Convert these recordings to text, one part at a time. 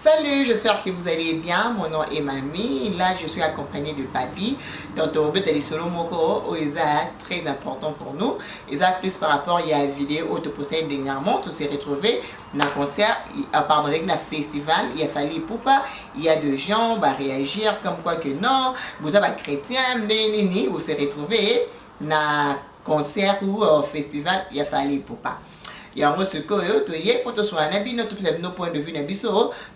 Salut, j'espère que vous allez bien. Mon nom est Mamie. Là, je suis accompagnée de Papi. Donc, au but de solo moko, très important pour nous. Et ça, plus par rapport à la vidéo où tu possèdes dernièrement, tu s'est retrouvé dans un concert, pardon, avec un festival. Il a fallu pour pas. Il y a des gens qui réagir comme quoi que non, vous avez un chrétien, vous s'est retrouvé dans un concert ou un festival. Il a fallu pour pas. Il y a un secours, il y a nos points de vue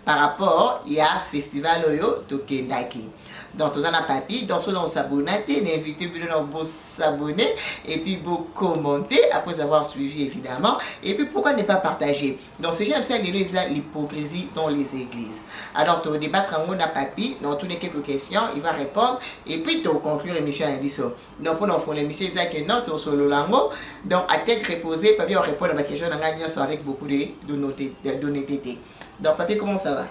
par rapport à festival de Kendaki. Donc, tout ça n'a pas pu, dans ce dont s'abonner, d'inviter vous s'abonner et puis vous commenter après avoir suivi évidemment. Et puis pourquoi ne pas partager? Donc, ce j'aime ça l'hypocrisie dans les églises. Alors, tu débattre en n'a pas pu, dans toutes les quelques questions, il va répondre et puis tu conclure l'émission à l'émission. Donc, pour nous faire l'émission, c'est que non, tu sur le lango. Donc, à tête reposée, Papi va répondre à ma question avec beaucoup d'honnêteté. Donc, Papi, comment ça va?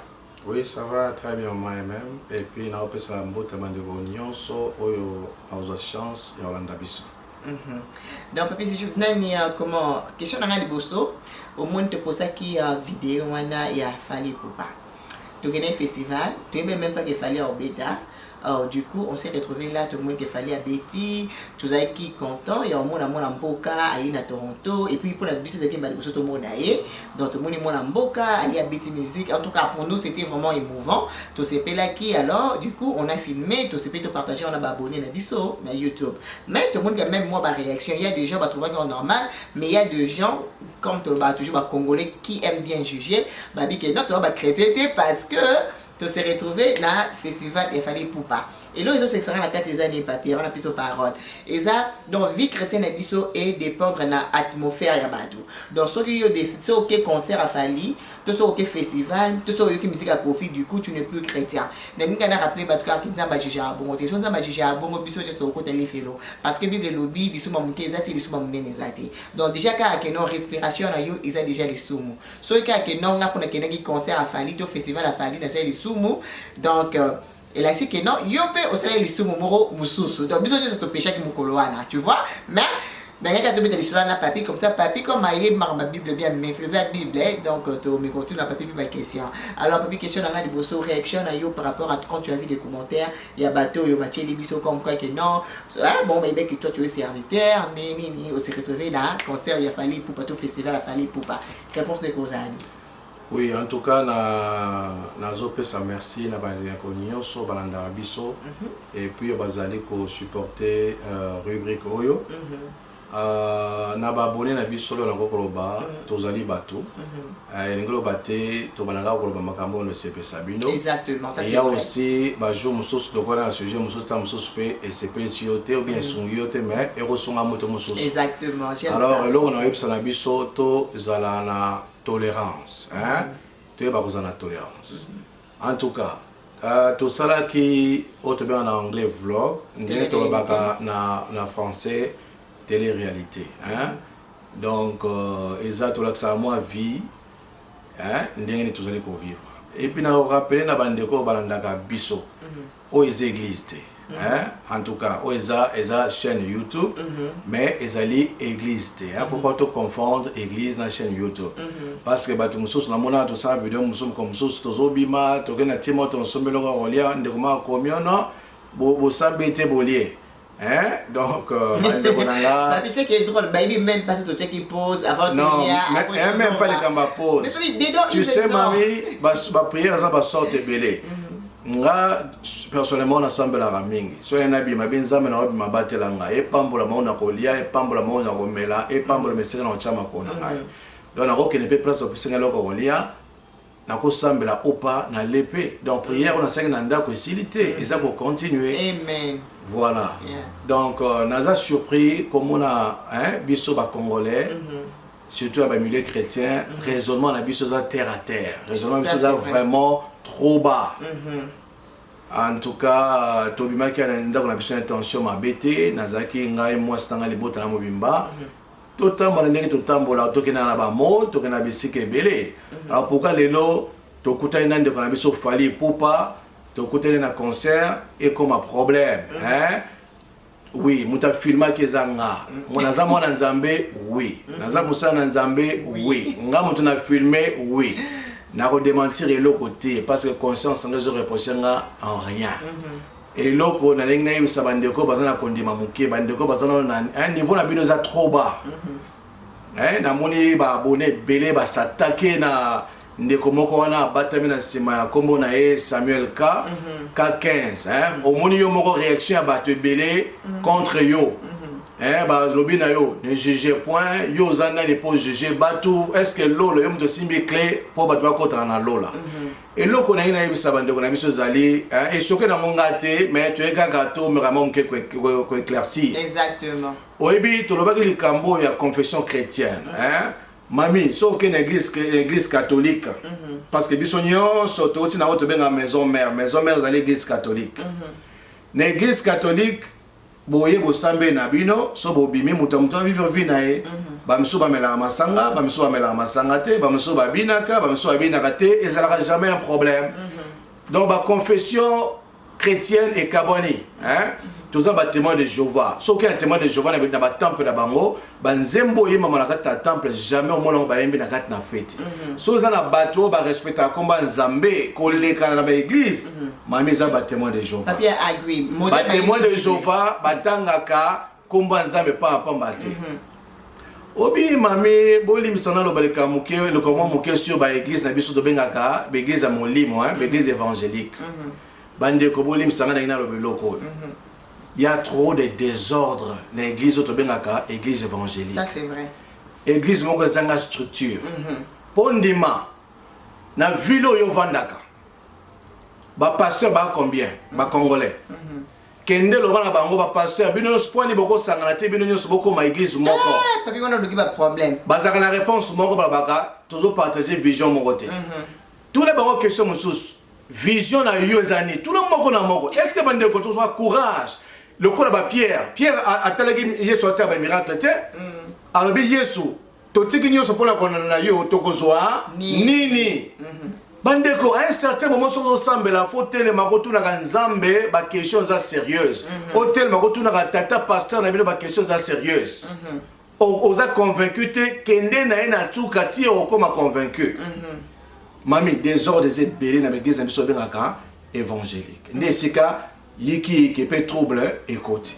Oui, ça va très bien moi-même. Et puis, on a fait un beau témoin de réunion, so, on a chance et on a biso. Donc, Papi, si je vous donne comment question de Bosto, au monde te pose qui a vidéo, on a fallu pour pas. Tu as un festival, tu n'as même pas qu'il fallait au bêta. Alors, du coup, on s'est retrouvé là, tout le monde qui fallait à Betty, tout le monde qui est content, il y a un monde à Mboka, à Toronto, et puis pour la bise de tout le monde aille, donc tout le monde est à Mboka, à Betty Music. En tout cas, pour nous, c'était vraiment émouvant. Tout ce là qui, alors, du coup, on a filmé, tout ce pays partagé, on a abonné sur YouTube. Mais tout le monde, même moi, ma réaction, il y a des gens qui trouvent que c'est normal, mais il y a des gens, comme toujours les Congolais, qui aiment bien juger, qui disent que non, tu vas chrétien parce que tu se retrouvé dans le festival et fallait pour pas. Et là, ils ont s'extraire dans 4 années papier, on a plus de parole. Et ça, donc, vie chrétienne est dépendre de l'atmosphère et badou. Donc, ceux qui ont décidé, ok concert à Fali, tout ce ok festival, tout ce ok musique à Kofi, du coup, tu n'es plus chrétien. Nous avons rappelé que nous avons jugé à bon, nous avons jugé à bon, nous avons côté les félos. Parce que la Bible est lobby, ils sont mamouké, ils sont mamouné, ils sont donc, déjà, quand il y a une respiration, ils ont déjà les soumous. Ceux qui ont un concert à Fali, tout festival à Fali, ils ont les soumous. Donc, et là, c'est que non, il y a au salaire les soumous moussous. Donc, besoin de ce péché qui m'a tu vois. Mais, dans le cas de l'histoire, on a papier comme ça, papier comme ma Bible bien maîtriser la Bible, donc tu me continues à papier ma question. Alors, papier question, on a des beaux réactions par rapport à quand tu as vu des commentaires, il y a bateau, il y a Mathieu Libiso comme quoi que non, bon, mais dès que toi tu es serviteur, on s'est retrouvé là, concert, il a fallu pour pas tout festival, il a fallu pour pas. Réponse de cause. Oui, en tout cas, na zopesa merci na banyakonyo so balanda biso et puis bazali ko supporter rubrique oyo. Na ba abonné na biso lo na kokoloba tozali bato. Ngolo baté to bananga kokoloba makambo no sepesa bino. Exactement, ça c'est. Il y a aussi ba jour musoso to kona sujet musoso ta musoso pe et c'est pe sioté ou bien sonyote mais et resonga moto musoso. Exactement, j'aime ça. Alors là on a epsa na biso to zala na tolérance, hein? Tu es pas besoin de tolérance. En tout cas, tout ça qui est bien en anglais vlog, en français télé-réalité, hein? Donc, exact là que ça moi vie, hein? Ndenge tout ça les vivre. Et puis na rappeler na bandeko balandaka biso, aux églises. Hein? En tout cas, ils ont chaîne YouTube, mais ils ont l'église. Il ne faut pas te confondre église et la chaîne YouTube. Parce que nous sommes dans tout ça, nous sommes comme nous sommes bima, nous sommes Timothée, nous sommes là, nous sommes là, nous sommes hein? Donc, c'est qui est drôle, même pas tout ce qui pose avant non, même pas les gambas pose. Tu sais, mamie, ma prière, ça va sortir belé. Nga personnellement ensemble la mingi so yana bi mabenza na obi mabatela nga e pambola mauna kolia e pambola mauna komela e pambola mesera na chama kona ngai donc na ko ne peut place au singa loko kolia na ko sambela opa na l'épée donc prière on a 5 na ndako facilité et ça pour continuer amen voilà donc naza surpris comme on a biso ba congolais surtout à milieu chrétien raisonnement na biso za terre à terre raisonnement biso za vraiment trop bas. En tout cas, Tobima qui a une intention à bêter, Nazaki ngai moi stanga les bottes à mobimba. Tout temps on est tout temps bola to kena na ba mo to kena bisike belé. Alors pourquoi les lots to kuta ina de kana biso fali popa to kuta na concert et comme un problème, hein? Oui, muta filma kezanga. Monaza mona nzambe, oui. Naza musa na nzambe, oui. Nga mutu na filmer, oui. na redémentir et le côté parce que conscience sans réseau reprocher en rien. Et l'autre na linga yo sabandeko bazana kondima muke bandeko bazana na un niveau na bino za trop bas. Na moni ba abonné belé ba s'attaquer na ndeko moko wana batami na sima ya kombo na e Samuel K15 au moni yo moko réaction ya bato belé contre yo. Ba lobi na yo ne juger point yo zana ne pas juger batu est-ce que lolo yo mto simbi clé pour batu ba kota na lola. Et là, on a une émission de la Zali, et choqué dans mon gâté, mais tu es gâteau, mais vraiment qui éclairci. Exactement. Au début, tu as le Cambo, il y a confession chrétienne. Mamie, sauf qu'une église catholique. Parce que Bissonnion, surtout, tu as une maison mère. Maison mère, c'est l'église catholique. L'église catholique, boye bo sambe na bino so bo bimi mutamuta vivre vinae bamso ba mela masanga bamso ba mela masanga te bamso ba binaka bamso ba binaka te et ça n'aura jamais un problème. Donc ba confession chrétienne et kaboni tous un témoin de Jéhovah so qu'un témoin de Jéhovah na ba temple na bango banzembo yema na kata temple jamais au mona ba yembi na kata na fête so za na bato ba respecta komba nzambe koleka na ba église mami za ba témoin de Jéhovah Papier agree ba témoin de Jéhovah batangaka komba nzambe pa mbate obi mami boli misana lo baleka muke le comment muke sur ba église na biso to bengaka ba église à molimo ba église évangélique bande ko boli misana na ina lo beloko. Il y a trop de désordre dans l'église autobengaka, église évangélique. Ça c'est vrai. Église mongozanga structure. Pondima na vilo yo vandaka. Ba pasteur ba combien? Ba congolais. Kende lo bana bango ba pasteur bino sponi boko sangana te bino nyos boko ma église moko. Papi on a doki ba problème. Bazaka na réponse moko ba baka toujours partager vision moko te. Tous les bango question mususu. Vision na yo ezani. Tout le moko na moko. Est-ce que bande ko soit courage? Le coup de Pierre a talagi Yesu a un miracle. Alors, Yesu, totiki nyoso pona kona yo tokozwa nini. Bandeko, à un certain moment, sur ensemble, la faut telle magotu na ganzambe, ba questions sérieuses. Hôtel magotu na tata pasteur na bilo ba questions sérieuses. Oza convaincu te kende na ena tuka ti okoma convaincu. Mami, désordre des belé na l'église ambiso bengaka évangélique. Nesika yiki qui peut trouble écoute.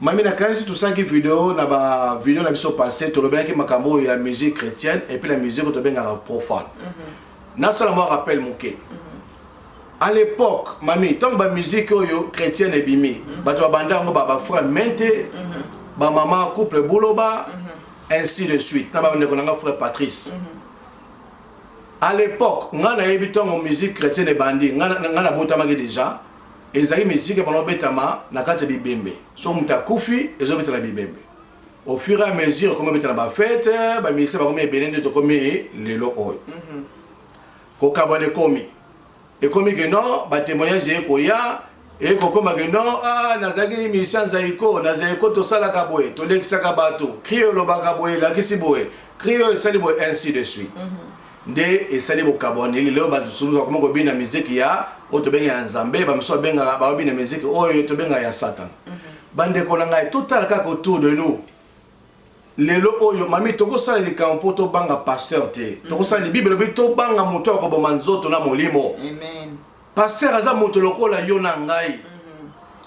Mami na quand tout ça qui vidéo na ba vidéo na biso passé to le bien qui makambo ya musique chrétienne et puis la musique to benga profane. Na ça moi rappelle moké. À l'époque, mami, tant ba musique yo chrétienne et bimi, ba to banda ngo ba frère mente, ba maman couple bouloba, ainsi de suite. Na ba ndeko na frère Patrice. À l'époque, ngana yebiton musique chrétienne et bandi, ngana botamaki déjà. Ezali musique pendant betama na kati bibembe so muta kufi ezo betala bibembe au fur et à mesure comme betala ba fête ba mise ba comme benende to comme lelo oy ko kabone komi et comme que non ba témoignage e ko ya e ko comme que non nazaki mission zaiko nazaiko to sala kaboye to lexaka bato krio lo bakaboye la kisiboye krio sali boye ainsi de suite nde esali bo kabone lelo ba sulu comme ko bina musique ya otobenga nzambe bamso benga ba bina musique oyo tobenga ya satan bande ko ngai total ka autour de nous lelo oyo mami toko sala li kampo to banga pasteur te toko sala li bible bi to banga moto ko bomanzoto na molimo amen pasteur aza moto lokola yo na ngai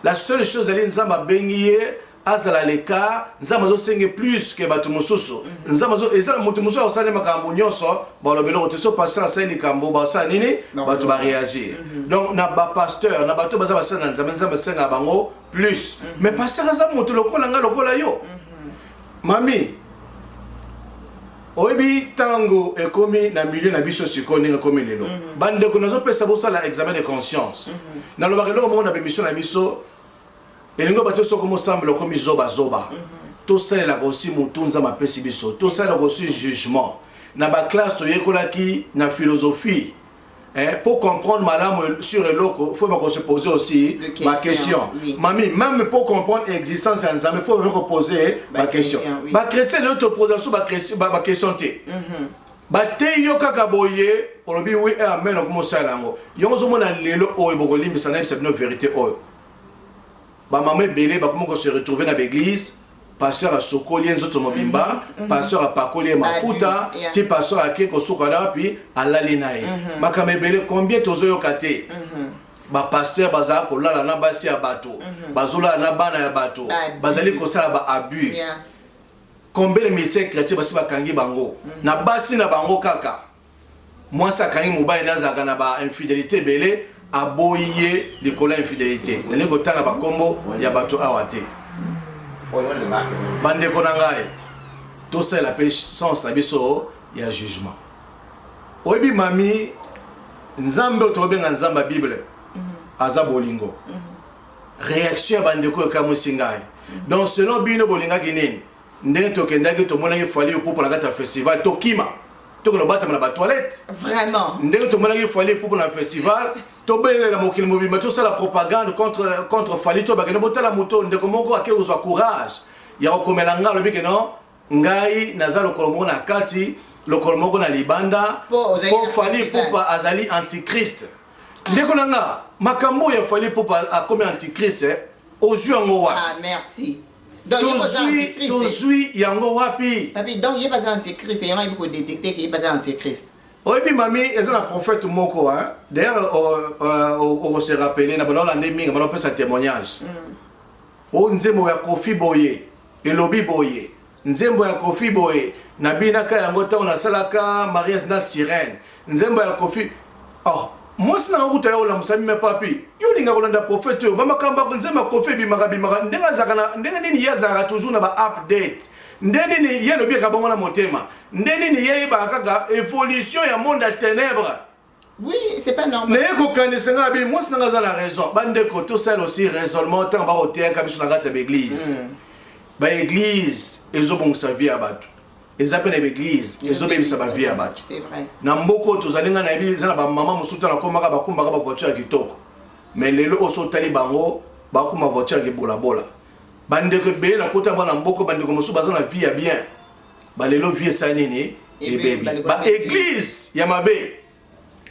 la seule chose ali nzamba bengiye azala leka nzamba zo senge plus que batu mususu nzamba zo ezala moto mususu osale makambo nyoso ba lobelo te so pasteur asala ni kambo ba sala nini batu ba réagir donc na ba pasteur na batu baza basala nzamba nzamba senga bango plus mais pasteur aza moto lokola nga lokola yo mami oyebi tango ekomi na milieu na biso siko ndenge ekomi lelo bandeko nazopesa bosala examen de conscience nalobaka eloko moko na bemission na biso elingo bato soko mosamble komi zoba tosalelaka aussi motu nzambe apesi biso tosalelaka aussi jugement na baklasse toyekolaki na philosophie. Pour comprendre madame sur le loco, il faut se poser aussi ma question. Oui. Mamie, même pour comprendre l'existence en Nzambe, il faut me poser ma question. Ma chrétien ne te pose pas ma question. Ba te yo kaka boye, olobi oui amen comme ça lango. Yo zo mona lelo oyo bokoli misana c'est une vérité oyo. Ba maman belé ba comment se retrouver dans l'église pasteur asokoli nzoto mobimba pasteur apakoli mafuta ti pasteur ake kosuka na puis alali na ye makambo ebele combien tozoyoka te bapasteur bazala kolala na basi ya bato bazolala na bana ya bato bazali kosala baabus combien de ministères chrétiens basi bakangi bango na basi na bango kaka mwasi akangi mobali nazalaka na bainfidélité ebele aboyi ye likolo ya infidélité nani kotanga bakombo ya bato awa te bandeko na ngai tosalela mpe sens na biso ya jugement oyebi mami nzambe oyo tokobenga nzambe ya bible aza bolingo réaction ya bandeko oyo ekamwisi ngai donc selon bino bolingaki nini ndenge tokendaki tomonaki fali opupu na kati ya festival tokima tokona batama na batoilette vraiment ndenge tomonaki fali opupu na festival tobelela mokili mobimba tosala propagande contre fali to bakende botala moto ndeko moko ake kozwa courage ya kokomela ngai alobi ke non ngai naza lokolo moko na kati lokolo moko na libanda po fali pupa azali antichrist ndeko na nga makambo ya fali pupa akomi antichrist ozwi yango wa merci tozwi yango wapi papi donc il est pas antichrist et il faut détecter qu'il est pas antichrist oyebi mami eza na prophète moko d'ailleurs on se rappelle na bana olande mingi bana opesa témoignage o nzembo ya kofi boye elobi boye nzembo ya kofi boye na binaka yango ntango nasalaka mariage na sirène nzembo ya kofi mwasi nanga kuta ya olamusa mime papi yo linga kolanda prophète oyo bamakambo nzembo ya kofi ebimaka ndenge azalaka ndenge nini ye azalaka toujours na ba-update ndenge nini ye lobiaka bongo na motema ndenge nini ye yebaka kaka évolution ya monde ya ténèbres. Oui, c'est pas normal. Mais kokanisa nga bi mwasi nanga za la raison bandeko tosala aussi raisonnement ntango bakoteyaka biso na kati ya baeglise baeglise ezobongisa vie ya bato eza mpe na baeglise ezobebisa bavie ya bato na mboko tozali nga na yebi eza na bamama mosusu tala komaka bakumbaka bavoiture ya kitoko mais lelo oso otali bango bakuma voiture ya kibolabola bandeko ebele na kota bana mboko bandeko mosusu baza na vie ya bien balelo vie esali nini ebebi baeglise ya mabe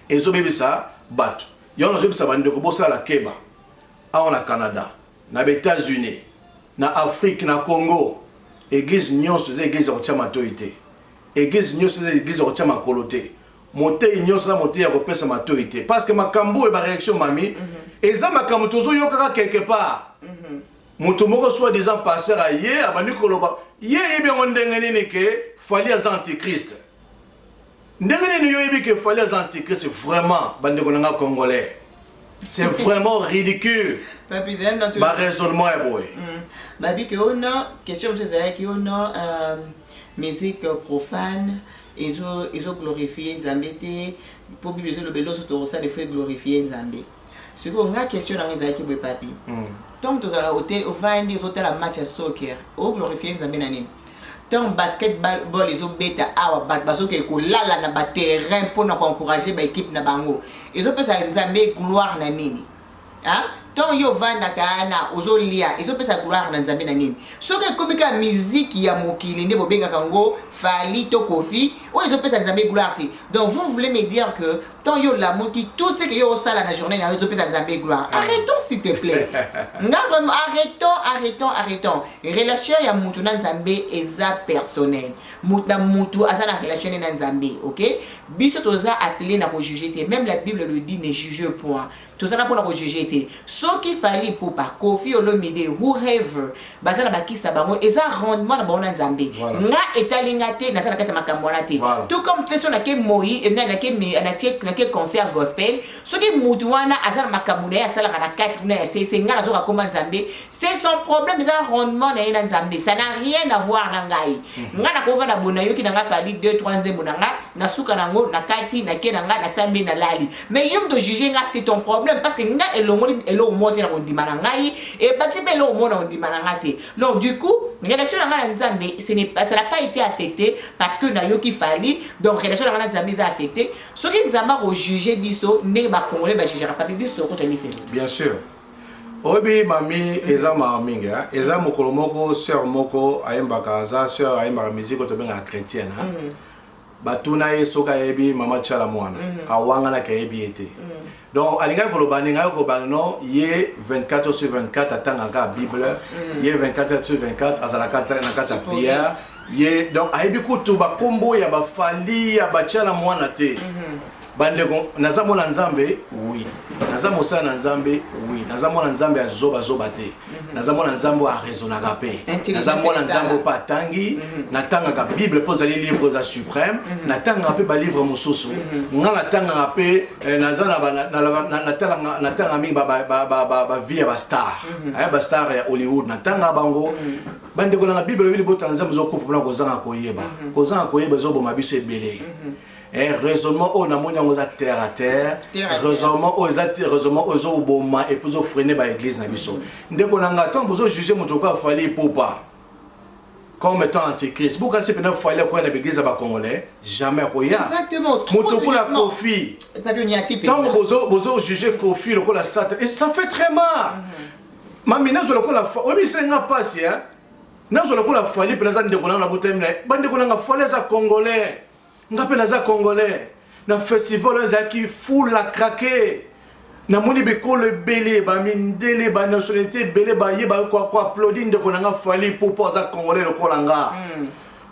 ezobebisa bato yango nazobebisa bandeko bosala keba awa na Canada na États-Unis na Afrique na Congo église nyonso eza église ya kotia matoi te église nyonso eza église ya kotia makolo te motei nyonso eza motei ya kopesa matoi te parce que makambo oyo baréaction mami eza makambo tozoyokaka quelque part moto moko soit disant pasteur aye abandi koloba ye yebi yango ndenge nini ke fali aza antichrist ndenge nini yo yebi ke fali aza antichrist vraiment bandeko nanga congolais c'est vraiment ridicule ba raisonnement ya boye babi que on a question de ça qui on a musique profane ils ont glorifié Nzambe te pour bible le belo so ça les fait glorifier Nzambe ce qu'on a question dans les qui papi tant que à hôtel au fin des hôtels à match à soccer au glorifier Nzambe na nini tant basketball ils ont beta awa baso ke ko lala na ba terrain pour na encourager ba équipe na bango ils ont pesa Nzambe gloire na nini hein tant yo vanda kana ozolia ils ont pesa gloire na Nzambe na nini soki komika musique ya mokili nde bobenga kango fali to kofi o ils ont pesa Nzambe gloire te donc vous voulez me dire que tant yo la moki tout ce que yo sala la journée na ils ont pesa Nzambe gloire arrêtons s'il te plaît arrêtons relation ya mutu na Nzambe eza personnel mutu asa na relation na Nzambe OK biso toza appelé na ko juger te même la Bible le dit ne juge point toza na pona ko juger te soki fali pour pas kofi olomide whoever bazana bakisa bango eza rendement na bona Nzambe nga etalinga te na sana kata makambo na te tout comme fait son ke moi na ke concert gospel soki mutu wana azana makambo na sala na kati na c'est nga na zoka koma Nzambe c'est son problème eza rendement na Nzambe ça n'a rien à voir na ngai nga na ko va na bona yoki na nga fali 2-3 nzembo na nga na suka nango na kati na ke na nga na sambi na lali mais yom de juger nga c'est ton problème parce que nga elongo monter na ondimana ngai et batipe lo mona ondimana ngate donc du coup relation na Nzambe ça n'a pas été affecté parce que na yoki fali donc relation na Nzambe est affectée ce qui Nzamba ko juger biso ne ba congolais ba juger pas biso ko tani fait bien sûr obi mami eza maminga eza mokolo moko sœur moko ayembaka za sœur ayembaka musique to benga chrétienne batuna ye soka yebi mama chala mwana awanga na kayebi ete donc alinga kolobaninga ko bano ye 24 sur 24 atanga ka bible ye 24 sur 24 azala kata na kata prière ye donc ayebi kutu ba kombo ya ba fali ya ba chala mwana te bandeko nazamona nzambe oui nazamosana nzambe oui nazamona nzambe azoba zoba te nazamona nzambe a raisonnaka pe nazamona nzambe pa tangi natanga ka bible pour aller livre za suprême natanga pe ba livre mosusu nga natanga pe nazana natanga mingi ba vie ya ba star ba star ya Hollywood natanga bango bandeko na bible bili bota nzambe zo kufu na kozanga koyeba zo bo mabiso ebele raisonnement on a mon terre à terre raisonnement aux au boma et pour freiner ba église na biso ndeko nanga tant bozo juger motoko fallait popa comme étant antichrist pourquoi c'est pendant fallait quoi na église ba congolais jamais koya exactement motoko la Kofi tant bozo juger Kofi le la satan et ça fait très mal mamina zo le la obi senga passe hein nazo le la fallait pendant ndeko na botemne bandeko nanga fallait za congolais ngape naza congolais na festival ezaki full la craquer na moni bekolo belé ba mindele ba nationalité belé ba yeba ko applaudir ndeko nanga fali pour poser congolais le kolanga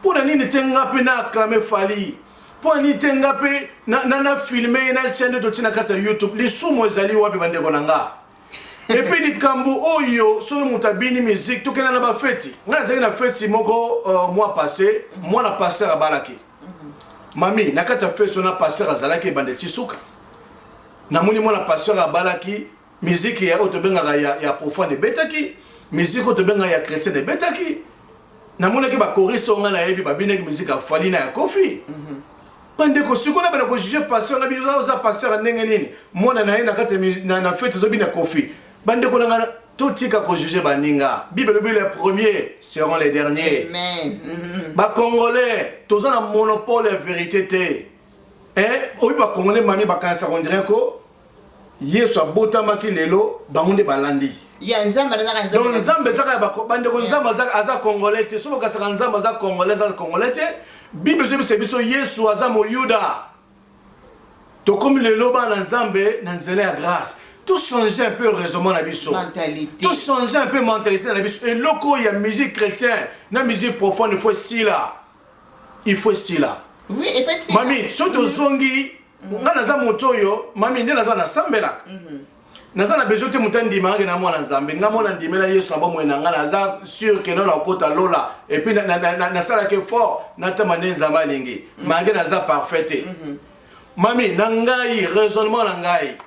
pour nini tenga pe na acclamer fali pour nini tenga pe na filmer na chaîne de tina kata YouTube les sumo ezali wapi bandeko nanga et puis ni kambu oyo so mutabini musique to kena na ba feti ngana zaki na feti moko mois passé moi na passer à Balaki mami nakata festo na pasteur azalaki bande tisuka namoni mona pasteur abalaki musique ya otobenga ya profane betaki musique otobenga ya chrétien de betaki namoni ke ba choriste nga na yebi babineki musique afali na ya Kofi bande ko sikona bana ko juger pasteur na bizo za pasteur ndenge nini mona na ye nakata na fete zo bina Kofi bande ko nga tout tika ko juger baninga bible les premiers seront les derniers amen ba congolais tous ont un monopole de vérité te oyi ba congolais mami ba kansa on dirait ko yesu abotama ki lelo bangunde balandi ya nzamba na nzamba donc nzamba zaka ba bande ko nzamba aza congolais te so ka saka nzamba za congolais te bible je biso yesu aza mo yuda to comme lelo ba na nzambe na nzela ya grâce tout changer un peu raisonnement na biso mentalité tout changer un peu mentalité na biso et loko ya musique chrétienne na musique profonde il faut si là oui effectivement mami soto zongi nga naza motoyo mami nde naza na sambela naza na besoin te mutandi mangake na mwana nzambe nga mona ndimela yesu na bomwe na nga naza sûr que non na kota lola et puis na sala ke fort na tama ne nzambe alingi mangake naza parfait mami na ngai raisonnement na ngai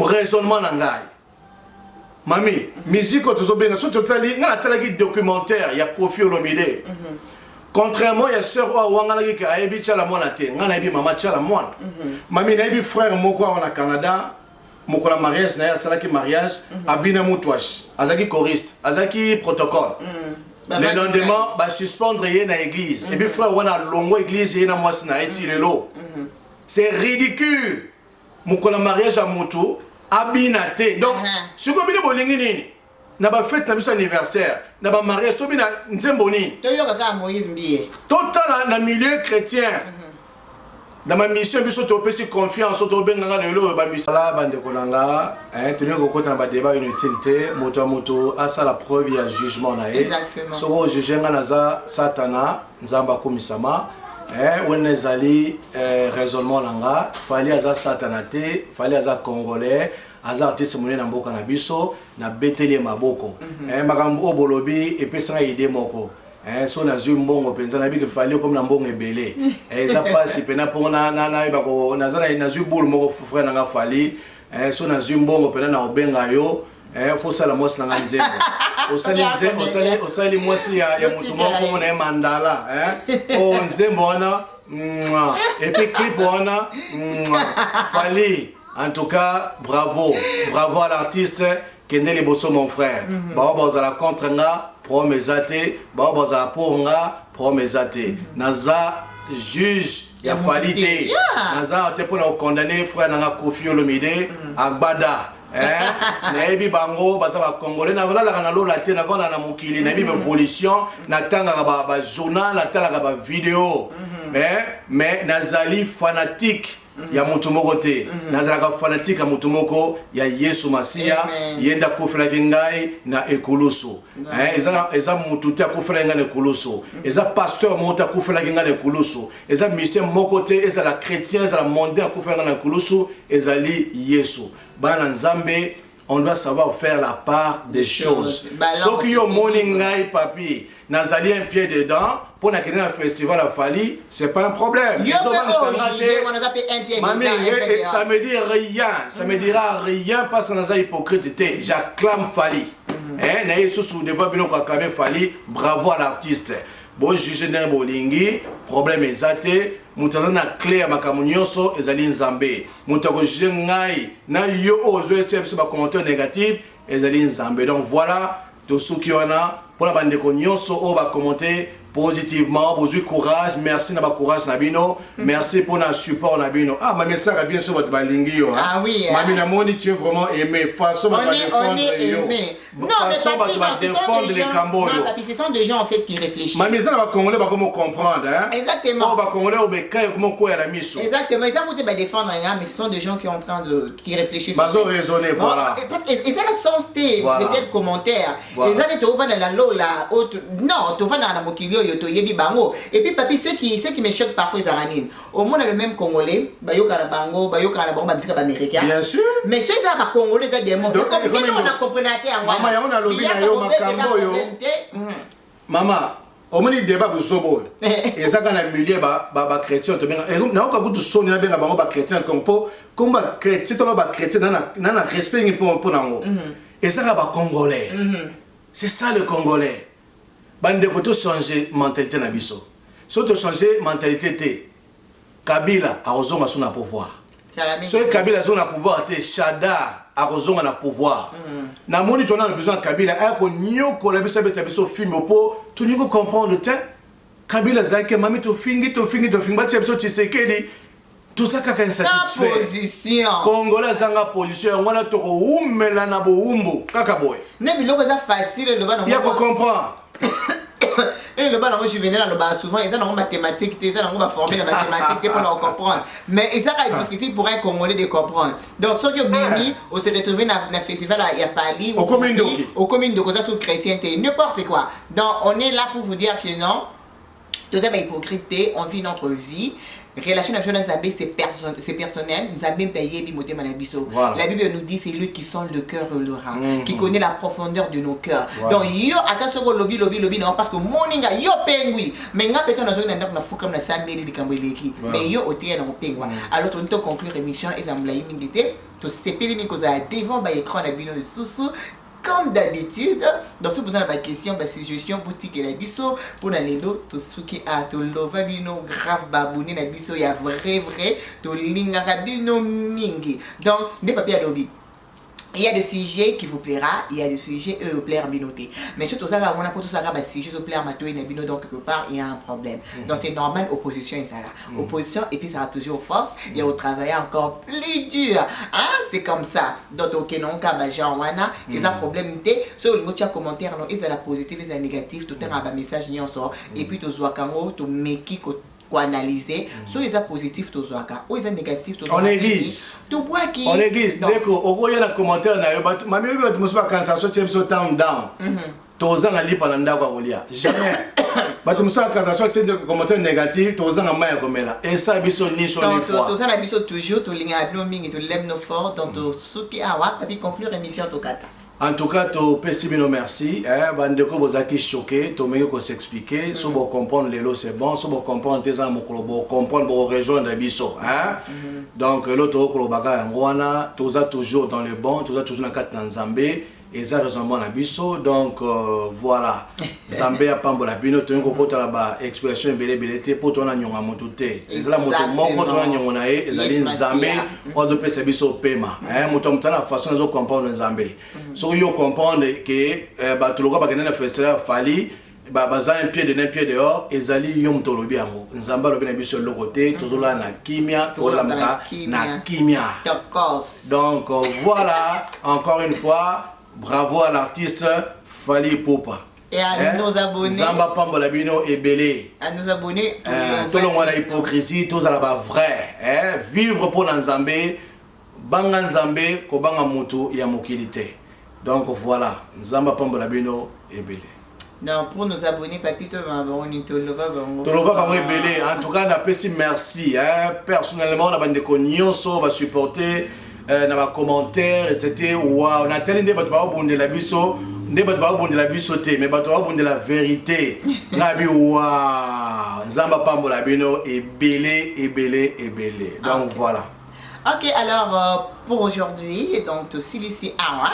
raisonnement na ngai mami musique tozobenga so totali nga natalaki documentaire ya Kofi Olomide contrairement ya sœur Wanga na ki ayebi chala mwana te nga na yebi mama chala mwana mami na yebi frère moko na Canada moko la mariage na ya salaki mariage abina mutwash azaki choriste azaki protocole le lendemain ba suspendre ye na église et puis frère wana longo église ye na mwasi na eti lelo c'est ridicule mukola mariage à moto abinate donc ce que bino bolingi nini na ba fête na biso anniversaire na ba mariage to bina nzembo nini to yoka ka Moïse Mbiye total na milieu chrétien dans ma mission biso to pesi confiance to benga na lelo ba mission la bande kolanga tenir ko kota ba débat inutile moto asa la preuve ya jugement na ye so juger nga naza satana nzamba komisama wenezali raisonnement nanga fali aza satanate fali aza congolais aza artiste monene na mboka na biso na beteli maboko makambo obolobi epesanga idée moko so na zui mbongo penza na biki fali comme na mbongo ebele eza pasi pena pona na bako na zui boule moko frère nanga fali so na zui mbongo pena na obenga yo faut ça la mwasi nanga nzembo osali mwasi ya mutu moko na mandala o nzembo wana et puis clip wana fali en tout cas bravo à l'artiste Kendele Bosso mon frère ba la contre nga promesate ba la pour nga promesate naza juge ya fali te naza te pour condamner frère nanga Kofi Olomide agbada nayebi bango baza ba congolais na vala na lola te na vana na mokili nayebi évolution na tanga ba journal na tala ba vidéo mais nazali fanatique ya mutu moko te nazalaka fanatique ya mutu moko ya Yesu Masiya yenda kofela ngai na ekulusu eza mutu te akofela ngai na ekulusu eza pasteur moko te akofela ngai na ekulusu eza mission moko te eza la chrétien eza la mondain akofela ngai na ekulusu ezali Yesu bana nzambe. On doit savoir faire la part des choses. Ce qui est au morning ngai papi nazali un pied dedans pour n'accueillir un festival à Fali, c'est pas un problème. Mamie, ça me dit rien, ça me dira rien parce que naza hypocrite. J'acclame Fali. Naye sous devant bino ko acclamer Fali, bravo à l'artiste. Bon juge d'un bolingi, problème exacté. Mutaza na clé ya makambo nyonso ezali nzambe mutako juge ngai na yo ozo etepso ba commentaire négatif ezali nzambe. Donc voilà to suki wana pour la bande ko nyonso o ba commenter positivement, vous avez courage, merci na ba courage Nabino, merci pour le support Nabino. Ah, ma message a bien sûr votre balingi yo. Ah oui. Mami na moni tu es vraiment aimé, façon va défendre. On est aimé. Non, façon va défendre les Cambodges. Non, papi, ce sont des gens en fait qui réfléchissent. Mami ça va congolais va comment comprendre hein. Exactement. On va congolais au bécaye comment quoi la mission. Exactement, ils ont voulu défendre hein, mais ce sont des gens qui sont en train de qui réfléchissent. Ils ont raisonné voilà. Parce que ils ont la sens de tels commentaires. Ils ont été au dans la lola autre. Non, tu vas dans la mokilio yoto yebi bango. Et puis papi ce qui me choque parfois ils aranine. Au moins le même congolais, bayo karabango, bayo karabango ba bisika américain. Bien sûr. Mais ceux là ba congolais ça des mots. Comme on a compris en maman ya on a lobby na yo makambo yo. Maman omoni débat busobo ezaka na milieu ba chrétien to benga na oka kutu soni na benga bango ba chrétien comme ba chrétien to ba chrétien na respect pour nango ezaka ba congolais c'est ça le congolais bande ko to changer mentalité na biso so to changer mentalité te Kabila a ozonga sona pouvoir so Kabila zona pouvoir te Shada a ozonga na pouvoir na moni to na besoin Kabila a ko nyoko la biso beta biso film po to nyoko comprendre te Kabila zake mami to fingi ba te biso Tshisekedi tout ça kaka insatisfait position congolais zanga position ngona to ko umela na bo umbu kaka boy ne biloko za facile le bana ya ko comprendre. Et le bas je venais dans le bas souvent ils ont mathématiques ils ont formé la mathématique pour leur comprendre mais ça va être difficile pour un Congolais de comprendre donc ceux qui ont béni on s'est retrouvé dans un festival il a fallu au commune de cause sur chrétienté n'importe quoi donc on est là pour vous dire que non tout est hypocrite on vit notre vie. Relation nationale c'est personnel. La Bible nous dit c'est lui qui sent le cœur et le rein, qui connaît la profondeur de nos cœurs. Donc yo attention lobby non parce que moninga yo pengui mais nga peut-être na zone na fuka na samedi de kambeleki mais yo otie na pengwa. Alors on te conclure émission et ça me l'a imité to sepeli ni koza devant ba écran na bino sous comme d'habitude, dans ce besoin de la question, suggestion, boutique et la biso, pour l'anecdote, tout ce qui a tout l'ova bino grave babouné la biso, il y a vrai, tout l'ingabino mingi. Donc, n'est pas bien lobby. Il y a des sujets qui vous plaira, il y a des sujets qui vous plairont binotés. Mais surtout ça, on a pour tout ça, des sujets qui vous plairont binotés, donc quelque part, il y a un problème. Donc c'est normal, opposition est ça là. Opposition, et puis ça a toujours force, il y a au travail encore plus dur. Hein? C'est comme ça. Donc, ok, non, Kabajan, Wana, ils ont un problème. Sur le mot commentaire, non, ils ont la positive, ils ont la négative, tout un message, n'y en sort. Et puis, tu vois, quand tu mets analyser soit ils sont positifs tous ou ils sont négatifs tous on église tout bois qui on église d'accord au y a un commentaire na yo mami yo tu musuba kansa so tiem so down tozanga lipa na ndako kolia jamais batu musuba kansa so tiem commentaire négatif tozanga maya komela et ça biso ni so ni fois tozanga biso toujours to linga no mingi to lem no fort donc to suki awa papi conclure émission to kata. En tout cas, to pessimino merci. Bandeko bozaki choqué, to meko ko s'expliquer, so bo comprendre les lots c'est bon, so bo comprendre tes amis bo comprendre bo rejoindre biso, hein. Donc l'autre ko baga ngwana, toza toujours dans le bon, toza toujours na kat na Nzambe. Et ça ressemble à biso donc voilà Zambé a pambola bino to ngo kota la ba expression belé pour ton nyonga moto te ezala moto moko to nyonga na e ezali Nzambe ozo pesa biso pema moto mutana façon zo comprendre Nzambe so yo comprendre que ba tuloko ba kena na festival Fali baza un pied dedans un pied dehors ezali yom tolobi yango nzamba lobi na biso le côté tozola na kimia tozola na kimia donc voilà encore une fois bravo à l'artiste Fally Ipupa et à nos abonnés Nzamba pambola bino ebele à nos abonnés tout le monde la hypocrisie tous la ba vrai vivre pour Nzambe banga Nzambe ko banga mutu ya mokilité donc voilà Nzamba pambola bino ebele. Non, pour nos abonnés, Papito, en tout cas, on a merci. Personnellement, on a des cognos, on va supporter, on a des commentaires, etc. Wow, on a tellement de choses de la biso, de la bisoté, mais de la vérité. Nabi wow, Nzamba pambola bino et belé. Donc voilà. Ok, alors pour aujourd'hui, donc Silici Awa,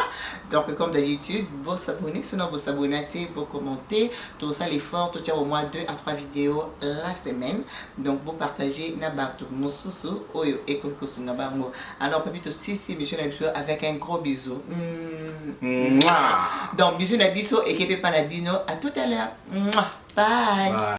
donc comme d'habitude, vous s'abonner, sinon vous s'abonner, vous commenter, tout ça l'effort, tout au moins 2 à 3 vidéos la semaine, donc vous partagez n'abartou moussousou, oyo et kokosu nabango. Alors Papito Sisi, monsieur Nabiso, avec un gros bisou. Donc bisous Nabiso et Kepe Panabino, à tout à l'heure. Bye.